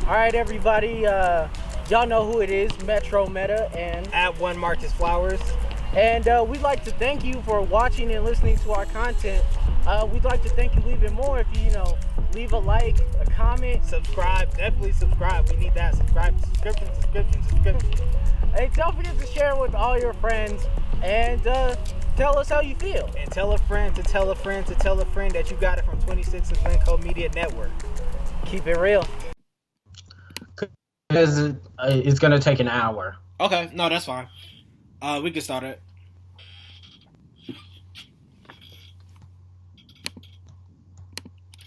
All right, everybody. Y'all know who it is, Metro Meta, and At one Marcus Flowers. and we'd like to thank you for watching and listening to our content. We'd like to thank you even more if you leave a like, a comment, Subscribe. Definitely subscribe. We need that. Subscribe. Subscription. and don't forget to share with all your friends and tell us how you feel. And tell a friend to tell a friend to tell a friend that you got it from 26 and Glencoe Media Network. Keep it real. Because it's going to take an hour. Okay, no, that's fine. We can start it.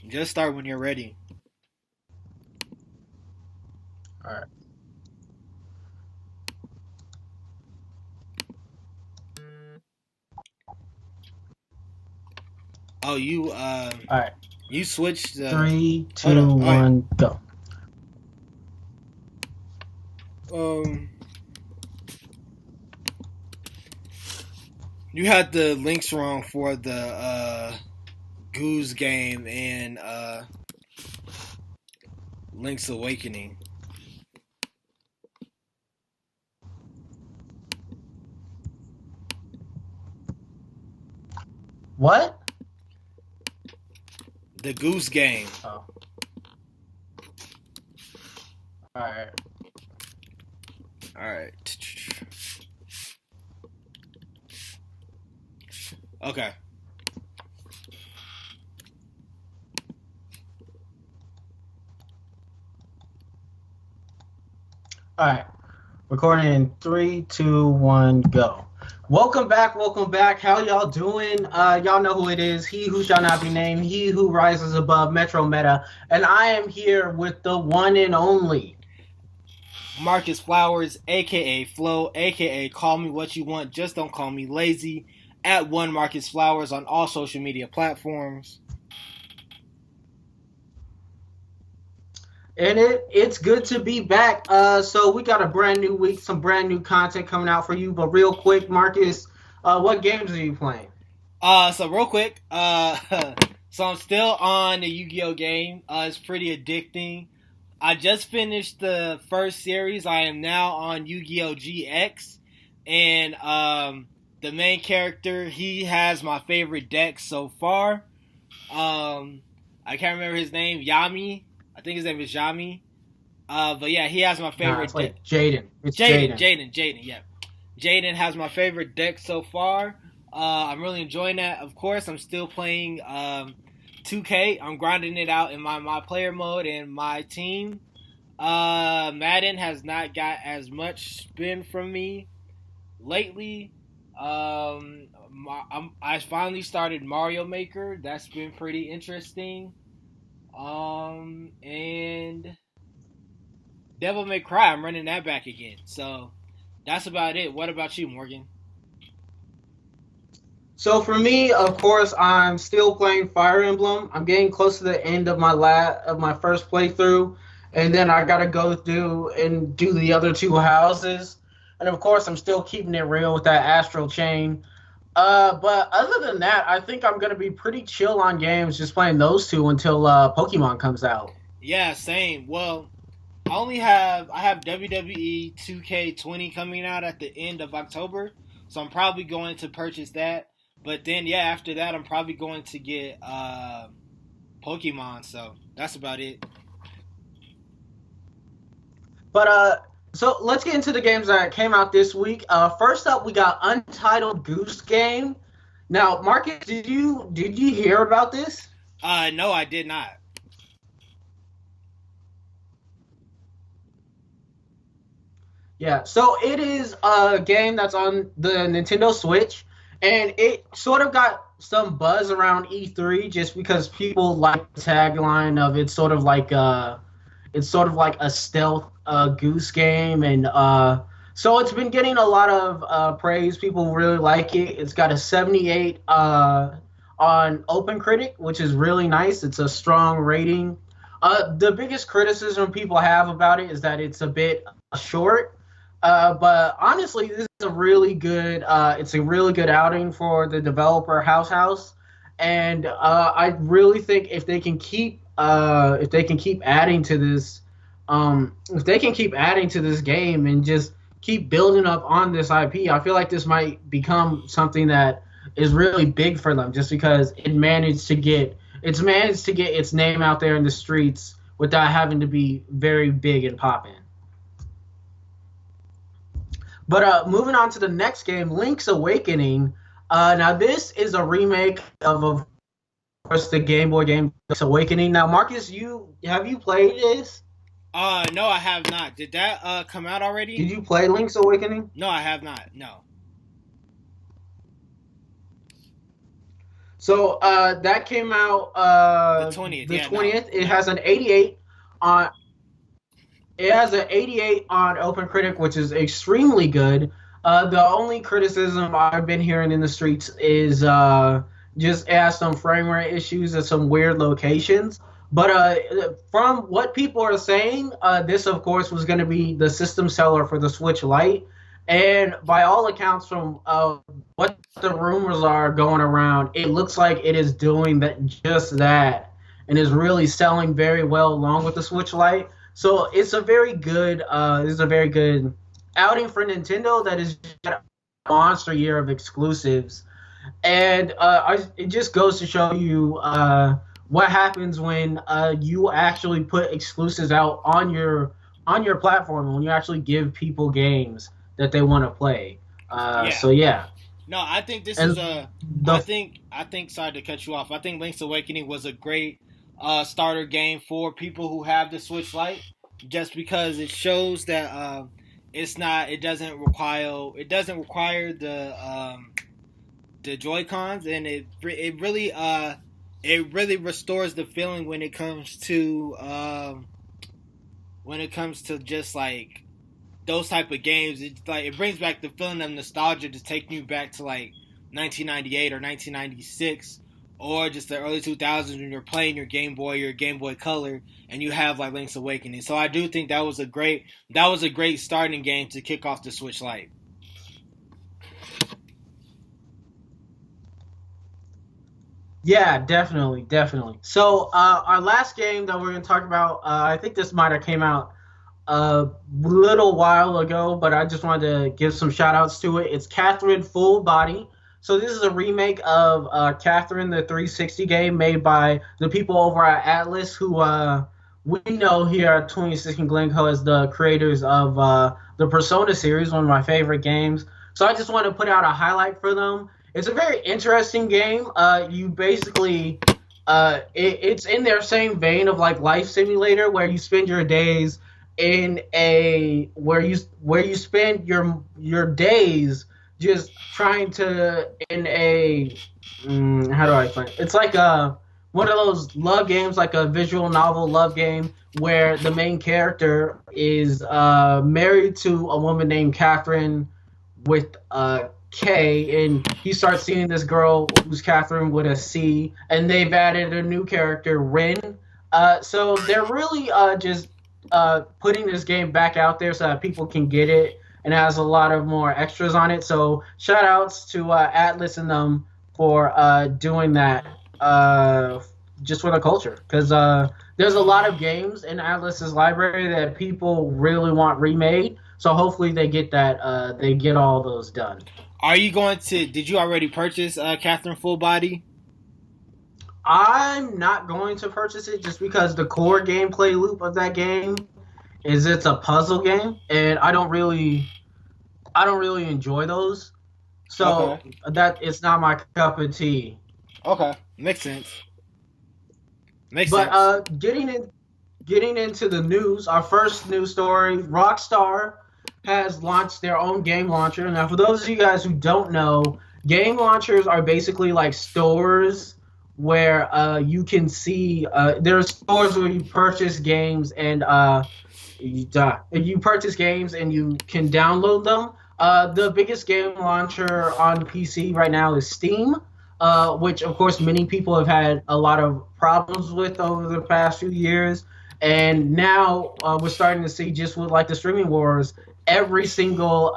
Just start when you're ready. All right. Oh, you All right. you switched the 3, 2, Hold on. 1, go. You had the links wrong for the Goose game and Link's Awakening. What? The Goose game. Oh. All right. All right. Okay. All right. Recording in 3, 2, 1, go. Welcome back. How y'all doing? Y'all know who it is. He who shall not be named. He who rises above Metro Meta. And I am here with the one and only Marcus Flowers, aka Flo, aka Call Me What You Want, just don't call me lazy. At one Marcus Flowers on all social media platforms. And it's good to be back. So we got a brand new week, some brand new content coming out for you. But real quick, Marcus, what games are you playing? So real quick, so I'm still on the Yu-Gi-Oh game. It's pretty addicting. I just finished the first series. I am now on Yu-Gi-Oh GX, and the main character, he has my favorite deck so far. I can't remember his name, Yami. I think his name is Yami. But yeah, he has my favorite It's like deck. Jaden. It's Jaden, yeah. Jaden has my favorite deck so far. I'm really enjoying that. Of course, I'm still playing 2K. I'm grinding it out in my player mode and my team. Madden has not got as much spin from me lately. I finally started Mario Maker. That's been pretty interesting. And Devil May Cry, I'm running that back again. So that's about it. What about you, Morgan? So for me, of course, I'm still playing Fire Emblem. I'm getting close to the end of my first playthrough, and then I gotta go through and do the other two houses. And of course, I'm still keeping it real with that Astral Chain. But other than that, I think I'm gonna be pretty chill on games, just playing those two until Pokemon comes out. Yeah, same. Well, I have WWE 2K20 coming out at the end of October, so I'm probably going to purchase that. But then, yeah, after that, I'm probably going to get Pokemon. So that's about it. But so let's get into the games that came out this week. First up, we got Untitled Goose Game. Now, Marcus, did you hear about this? No, I did not. Yeah, so it is a game that's on the Nintendo Switch, and it sort of got some buzz around E3 just because people like the tagline of it's sort of like a stealth goose game, and so it's been getting a lot of praise. People really like it. It's got a 78 on OpenCritic, which is really nice. It's a strong rating. The biggest criticism people have about it is that it's a bit short. But honestly, this is a really good. It's a really good outing for the developer House, and I really think if they can keep adding to this if they can keep adding to this game and just keep building up on this IP, I feel like this might become something that is really big for them, just because it's managed to get its name out there in the streets without having to be very big and popping. But moving on to the next game, Link's Awakening. Now this is a remake of course, the Game Boy game Link's Awakening. Now, Marcus, have you played this? No, I have not. Did that come out already? Did you play Link's Awakening? No, I have not. No. So that came out The 20th. The yeah, 20th. No. It has an 88 on. It has an 88 on OpenCritic, which is extremely good. The only criticism I've been hearing in the streets is just it has some frame rate issues at some weird locations. But from what people are saying, this, of course, was going to be the system seller for the Switch Lite. And by all accounts, from what the rumors are going around, it looks like it is doing just that and is really selling very well along with the Switch Lite. So it's a very good outing for Nintendo that is a monster year of exclusives. And it just goes to show you what happens when you actually put exclusives out on your platform, when you actually give people games that they want to play. So yeah. No, I think this And is a. I think. Sorry to cut you off. I think Link's Awakening was a great starter game for people who have the Switch Lite, just because it shows that it's not. It doesn't require the Joy-Cons, and it really restores the feeling when it comes to just like those type of games. It's like it brings back the feeling of nostalgia to take you back to like 1998 or 1996 or just the early 2000s when you're playing your Game Boy or Game Boy Color and you have like Link's Awakening. So I do think that was a great starting game to kick off the Switch Lite. Yeah, definitely. So our last game that we're going to talk about, I think this might have came out a little while ago, but I just wanted to give some shout outs to it. It's Catherine Full Body. So this is a remake of Catherine, the 360 game made by the people over at Atlas, who we know here at 2016 Glencoe as the creators of the Persona series, one of my favorite games. So I just want to put out a highlight for them. It's a very interesting game. You basically, it's in their same vein of like Life Simulator, where you spend your days in where you spend your days just trying to how do I explain it? It's like one of those love games, like a visual novel love game, where the main character is married to a woman named Catherine with K, and he starts seeing this girl who's Catherine with a C, and they've added a new character, Rin. So they're really just putting this game back out there so that people can get it, and it has a lot of more extras on it. So shout outs to Atlas and them for doing that just for the culture, because there's a lot of games in Atlas's library that people really want remade. So hopefully they get that they get all those done. Did you already purchase Catherine Full Body? I'm not going to purchase it just because the core gameplay loop of that game is it's a puzzle game, and I don't really enjoy those. So that it's not my cup of tea. Okay, makes sense. But getting into the news, our first news story, Rockstar has launched their own game launcher. Now, for those of you guys who don't know, game launchers are basically like stores where you can see there are stores where you purchase games and you purchase games and you can download them. The biggest game launcher on PC right now is Steam, which of course many people have had a lot of problems with over the past few years. And now we're starting to see, just with like the streaming wars, every single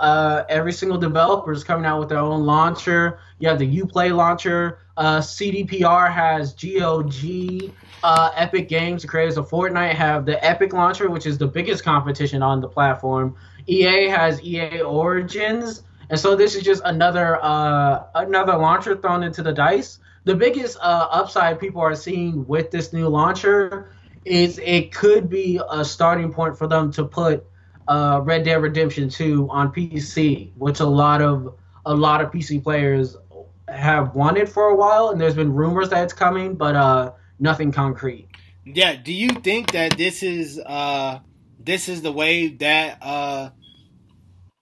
developer is coming out with their own launcher. You have the Uplay launcher. CDPR has GOG. Epic Games, the creators of Fortnite, have the Epic launcher, which is the biggest competition on the platform. EA has EA Origins, and so this is just another launcher thrown into the dice. The biggest upside people are seeing with this new launcher is it could be a starting point for them to put Red Dead Redemption 2 on PC, which a lot of PC players have wanted for a while, and there's been rumors that it's coming, but nothing concrete. Yeah, do you think that this is the way that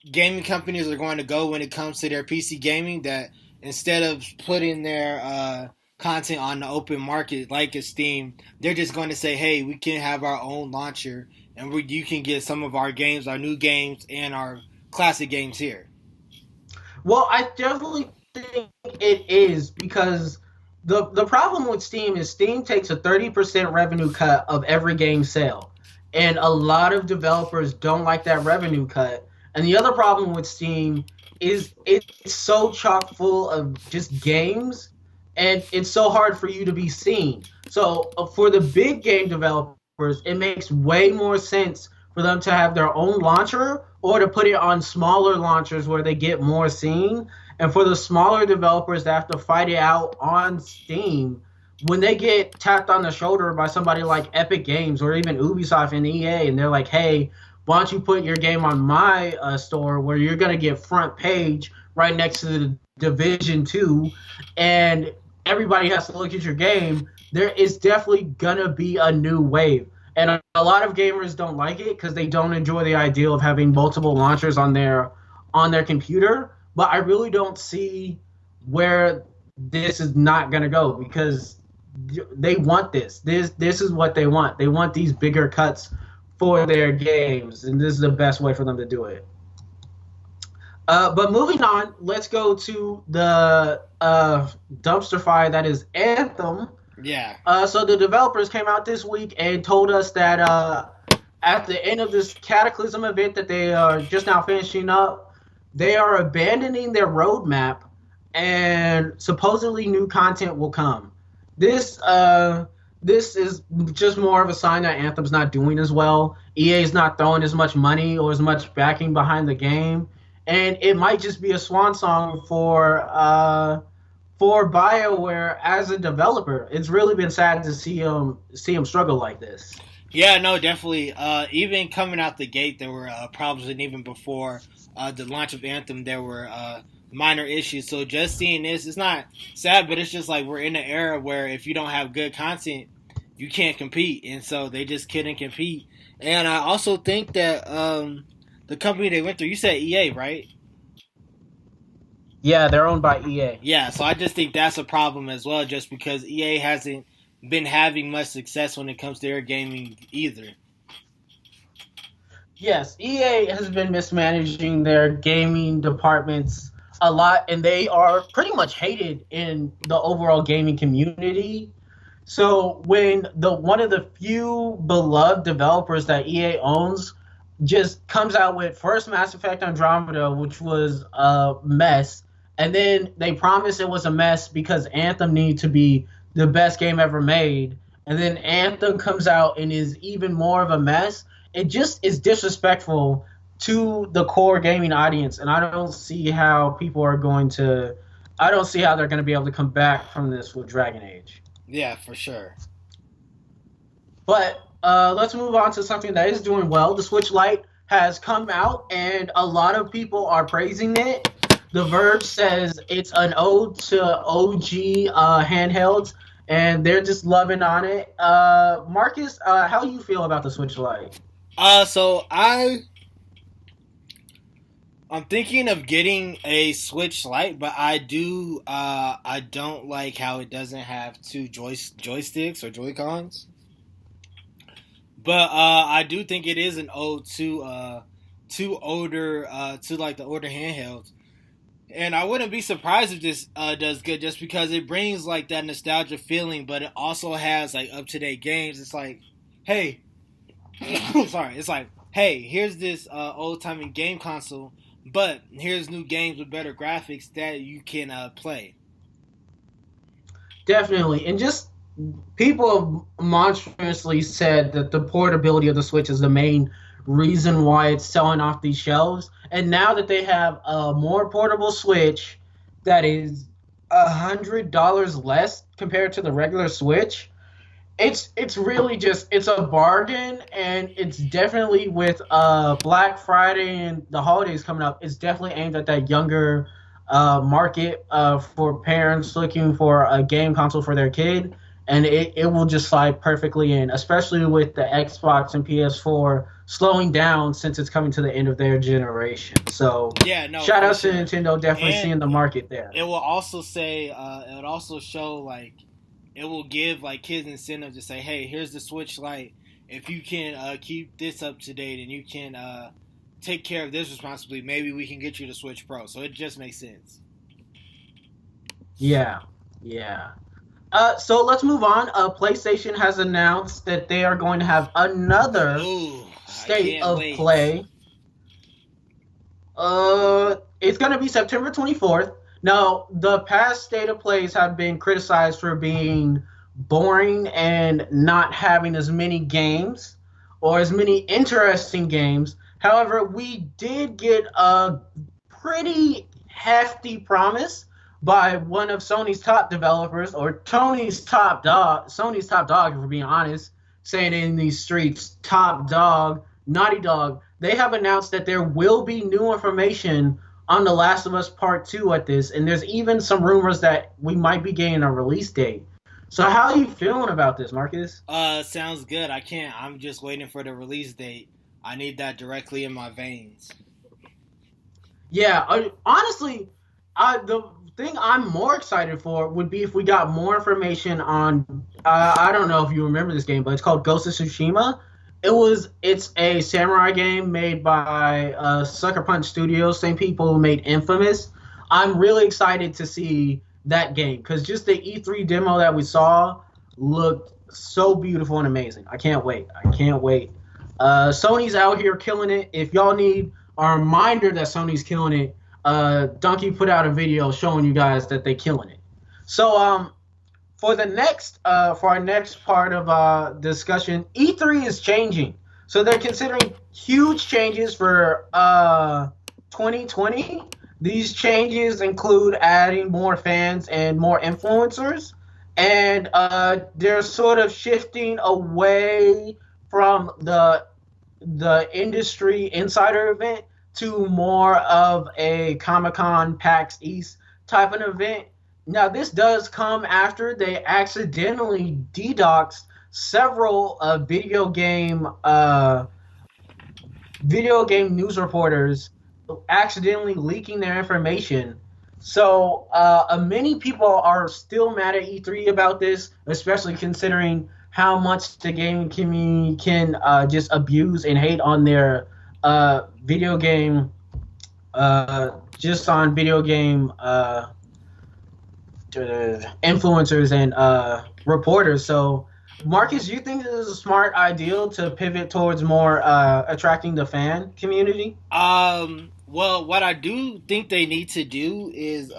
gaming companies are going to go when it comes to their PC gaming? That instead of putting their content on the open market like a Steam, they're just going to say, "Hey, we can have our own launcher, and you can get some of our games, our new games, and our classic games here." Well, I definitely think it is, because the problem with Steam is Steam takes a 30% revenue cut of every game sale, and a lot of developers don't like that revenue cut. And the other problem with Steam is it's so chock full of just games, and it's so hard for you to be seen. So for the big game developers, it makes way more sense for them to have their own launcher or to put it on smaller launchers where they get more seen. And for the smaller developers that have to fight it out on Steam, when they get tapped on the shoulder by somebody like Epic Games or even Ubisoft and EA, and they're like, "Hey, why don't you put your game on my store where you're going to get front page right next to the Division 2, and everybody has to look at your game," there is definitely going to be a new wave. And a lot of gamers don't like it because they don't enjoy the idea of having multiple launchers on their computer. But I really don't see where this is not going to go, because they want this. This is what they want. They want these bigger cuts for their games, and this is the best way for them to do it. But moving on, let's go to the dumpster fire that is Anthem. Yeah. So the developers came out this week and told us that at the end of this Cataclysm event that they are just now finishing up, they are abandoning their roadmap, and supposedly new content will come. This is just more of a sign that Anthem's not doing as well. EA is not throwing as much money or as much backing behind the game, and it might just be a swan song for BioWare as a developer. It's really been sad to see them struggle like this. Yeah, no, definitely. Even coming out the gate, there were problems, and even before the launch of Anthem, there were minor issues. So just seeing this, it's not sad, but it's just like we're in an era where if you don't have good content, you can't compete, and so they just couldn't compete. And I also think that the company they went through, you said EA, right? Yeah, they're owned by EA. Yeah, so I just think that's a problem as well, just because EA hasn't been having much success when it comes to their gaming either. Yes, EA has been mismanaging their gaming departments a lot, and they are pretty much hated in the overall gaming community. So when one of the few beloved developers that EA owns just comes out with first Mass Effect Andromeda, which was a mess, and then they promise it was a mess because Anthem needed to be the best game ever made, and then Anthem comes out and is even more of a mess, it just is disrespectful to the core gaming audience, and I don't see how they're going to be able to come back from this with Dragon Age. Yeah, for sure. But let's move on to something that is doing well. The Switch Lite has come out, and a lot of people are praising it. The Verge says it's an ode to OG handhelds, and they're just loving on it. Marcus, how do you feel about the Switch Lite? So I'm thinking of getting a Switch Lite, but I don't like how it doesn't have two joysticks or Joy-Cons. But I do think it is an ode to the older handhelds. And I wouldn't be surprised if this does good, just because it brings like that nostalgia feeling, but it also has like up-to-date games. It's like, hey, sorry, it's like, hey, here's this old timey game console, but here's new games with better graphics that you can play. Definitely. And just people have monstrously said that the portability of the Switch is the main reason why it's selling off these shelves. And now that they have a more portable Switch that is $100 less compared to the regular Switch, it's really just it's a bargain, and it's definitely with Black Friday and the holidays coming up. It's definitely aimed at that younger market for parents looking for a game console for their kid, and it will just slide perfectly in, especially with the Xbox and PS4 slowing down since it's coming to the end of their generation. So yeah, no, shout out to sure. Nintendo, definitely And seeing the market there. it will also say, it would also show like, it will give like kids incentive to say, hey, here's the Switch Lite. If you can keep this up to date and you can take care of this responsibly, maybe we can get you the Switch Pro. So it just makes sense. Yeah. So let's move on. PlayStation has announced that they are going to have another Ooh, State of Play. It's going to be September 24th. Now, the past State of Plays have been criticized for being boring and not having as many games or as many interesting games. However, we did get a pretty hefty promise by one of Sony's top developers, or Sony's top dog, if we're being honest, saying in these streets, top dog, Naughty Dog. They have announced that there will be new information on The Last of Us Part 2 at this, and there's even some rumors that we might be getting a release date. So how are you feeling about this, Marcus? Sounds good. I'm just waiting for the release date. I need that directly in my veins. Yeah, honestly, the thing I'm more excited for would be if we got more information on, I don't know if you remember this game, but it's called Ghost of Tsushima. It's a samurai game made by Sucker Punch Studios, same people who made Infamous. I'm really excited to see that game because just the E3 demo that we saw looked so beautiful and amazing. I can't wait. Sony's out here killing it. If y'all need a reminder that Sony's killing it, Donkey put out a video showing you guys that they're killing it. So for our next part of discussion, E3 is changing. So they're considering huge changes for 2020. These changes include adding more fans and more influencers, and they're sort of shifting away from the industry insider event to more of a Comic-Con PAX East type of event. Now, this does come after they accidentally DDoSed several video game news reporters, accidentally leaking their information. So many people are still mad at E3 about this, especially considering how much the gaming community can just abuse and hate on their video game influencers and reporters. So, Marcus, you think this is a smart idea to pivot towards more attracting the fan community? Well, what I do think they need to do is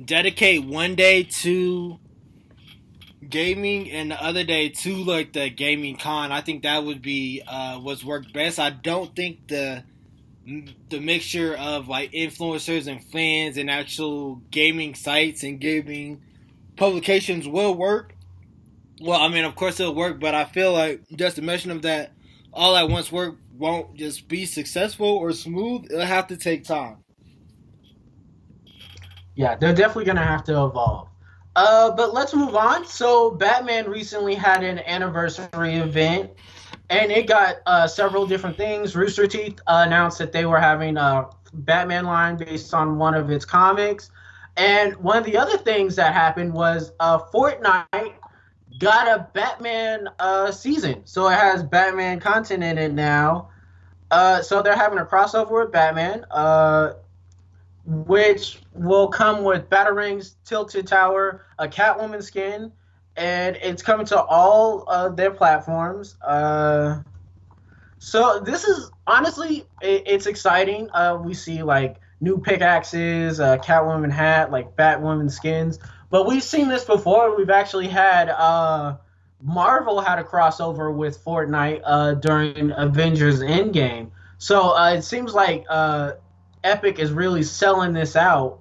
dedicate one day to gaming and the other day to like the gaming con. I think that would be what's worked best. I don't think the mixture of like influencers and fans and actual gaming sites and gaming publications will work. Well, I mean, of course it'll work, but I feel like just the mention of that all at once work won't just be successful or smooth. It'll have to take time. Yeah, they're definitely going to have to evolve. But let's move on. So Batman recently had an anniversary event, and it got several different things. Rooster Teeth announced that they were having a Batman line based on one of its comics. And one of the other things that happened was Fortnite got a Batman season. So it has Batman content in it now. So they're having a crossover with Batman, which will come with Batarangs, Tilted Tower, a Catwoman skin, and it's coming to all their platforms. So this is honestly, it's exciting. We see like new pickaxes, Catwoman hat, like Batwoman skins. But we've seen this before. We've actually had Marvel had a crossover with Fortnite during Avengers Endgame. So it seems like Epic is really selling this out,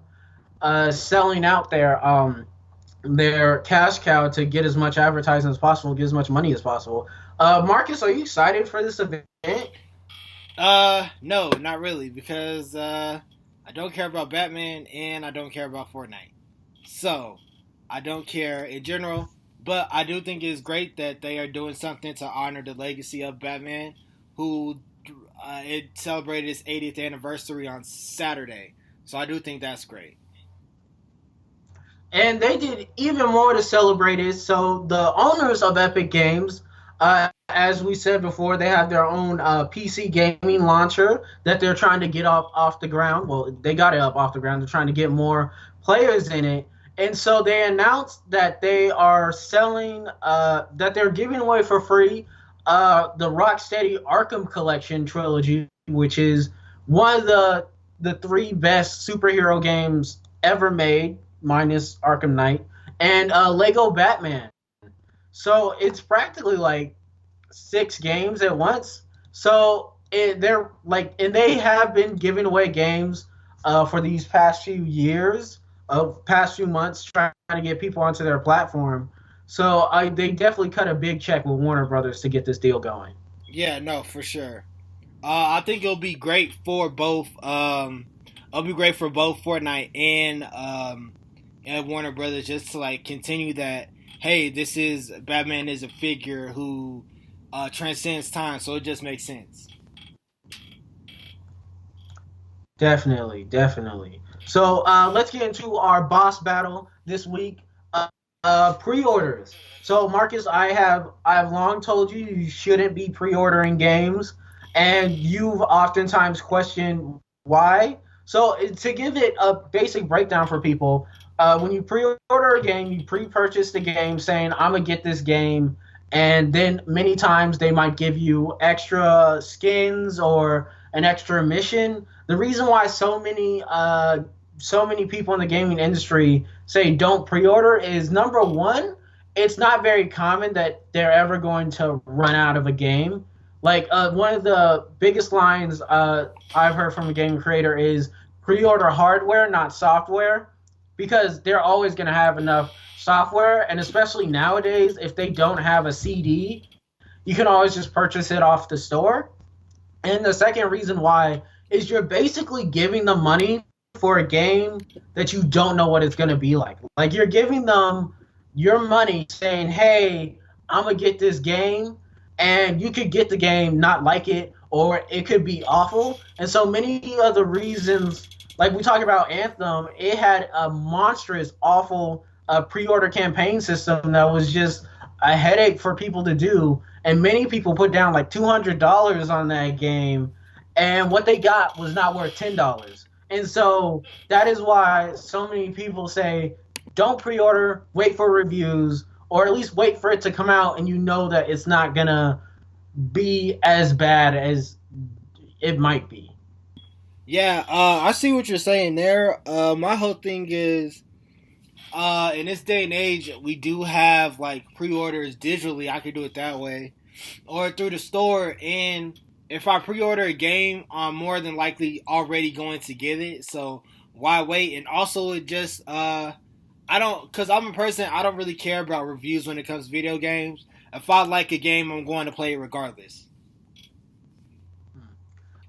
selling out their cash cow to get as much advertising as possible, get as much money as possible. Marcus, are you excited for this event? No, not really, because I don't care about Batman and I don't care about Fortnite. So, I don't care in general, but I do think it's great that they are doing something to honor the legacy of Batman, who it celebrated its 80th anniversary on Saturday. So, I do think that's great. And they did even more to celebrate it. So the owners of Epic Games, as we said before, they have their own PC gaming launcher that they're trying to get off the ground. Well, they got it up off the ground. They're trying to get more players in it. And so they announced that they are selling, that they're giving away for free the Rocksteady Arkham Collection trilogy, which is one of the three best superhero games ever made, minus Arkham Knight, and Lego Batman. So it's practically like 6 games at once. So they're like, and they have been giving away games for these past few years, past few months, trying to get people onto their platform. So they definitely cut a big check with Warner Brothers to get this deal going. Yeah, no, for sure. I think it'll be great for both. It'll be great for both Fortnite and Warner Brothers, just to like continue that. Hey, this is Batman is a figure who transcends time, so it just makes sense. Definitely, definitely. So let's get into our boss battle this week. Pre-orders. So Marcus, I've long told you you shouldn't be pre-ordering games, and you've oftentimes questioned why. So to give it a basic breakdown for people, when you pre-order a game, you pre-purchase the game saying, I'm going to get this game. And then many times they might give you extra skins or an extra mission. The reason why so many people in the gaming industry say don't pre-order is, number one, it's not very common that they're ever going to run out of a game. Like one of the biggest lines I've heard from a game creator is pre-order hardware, not software, because they're always going to have enough software, and especially nowadays, if they don't have a CD, you can always just purchase it off the store. And the second reason why is you're basically giving them money for a game that you don't know what it's going to be like. Like, you're giving them your money saying, hey, I'm going to get this game, and you could get the game, not like it, or it could be awful. And so many of the reasons, like we talk about Anthem, it had a monstrous, awful pre-order campaign system that was just a headache for people to do. And many people put down like $200 on that game, and what they got was not worth $10. And so that is why so many people say, don't pre-order, wait for reviews, or at least wait for it to come out and you know that it's not going to be as bad as it might be. Yeah, I see what you're saying there. My whole thing is, in this day and age, we do have like pre-orders digitally. I could do it that way, or through the store. And if I pre-order a game, I'm more than likely already going to get it. So why wait? And also, it just I don't, because I'm a person, I don't really care about reviews when it comes to video games. If I like a game, I'm going to play it regardless.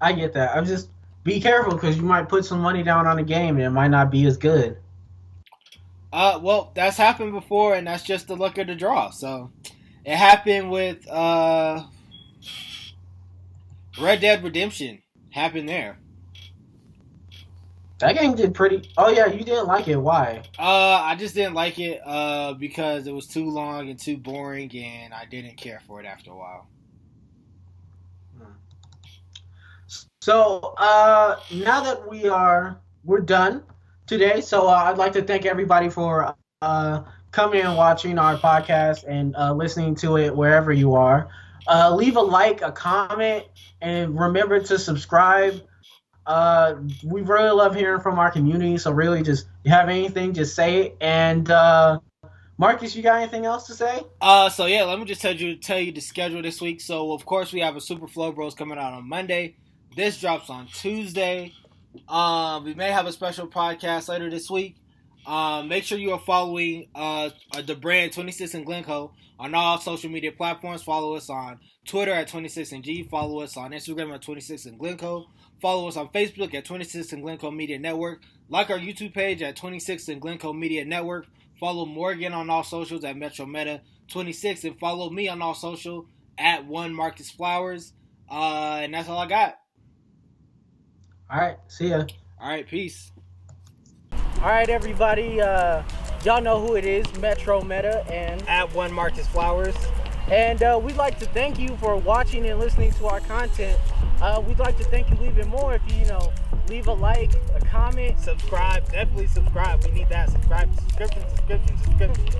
I get that. I'm just, be careful, because you might put some money down on a game and it might not be as good. Well, that's happened before, and that's just the luck of the draw. So it happened with Red Dead Redemption. Happened there. That game did pretty. Oh yeah, you didn't like it. Why? I just didn't like it because it was too long and too boring, and I didn't care for it after a while. So now that we're done today, so I'd like to thank everybody for coming and watching our podcast and listening to it wherever you are. Leave a like, a comment, and remember to subscribe. We really love hearing from our community, so really just, if you have anything, just say it. And Marcus, you got anything else to say? So yeah, let me just tell you the schedule this week. So of course we have a Super Flow Bros coming out on Monday. This drops on Tuesday. We may have a special podcast later this week. Make sure you are following the brand 26 and Glencoe on all social media platforms. Follow us on Twitter at 26andG. Follow us on Instagram at 26 and Glencoe. Follow us on Facebook at 26 and Glencoe Media Network. Like our YouTube page at 26 and Glencoe Media Network. Follow Morgan on all socials at Metro Meta 26, and follow me on all social at One Marcus Flowers. And that's all I got. All right, see ya. All right, peace. All right, everybody. Y'all know who it is, Metro Meta and At One Marcus Flowers. And we'd like to thank you for watching and listening to our content. We'd like to thank you even more if you leave a like, a comment. Subscribe. Definitely subscribe. We need that. Subscribe. Subscription.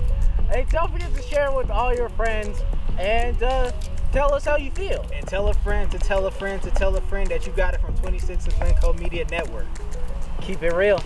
Hey, don't forget to share with all your friends and tell us how you feel. And tell a friend to tell a friend to tell a friend that you got it from 26 and Glencoe Media Network. Keep it real.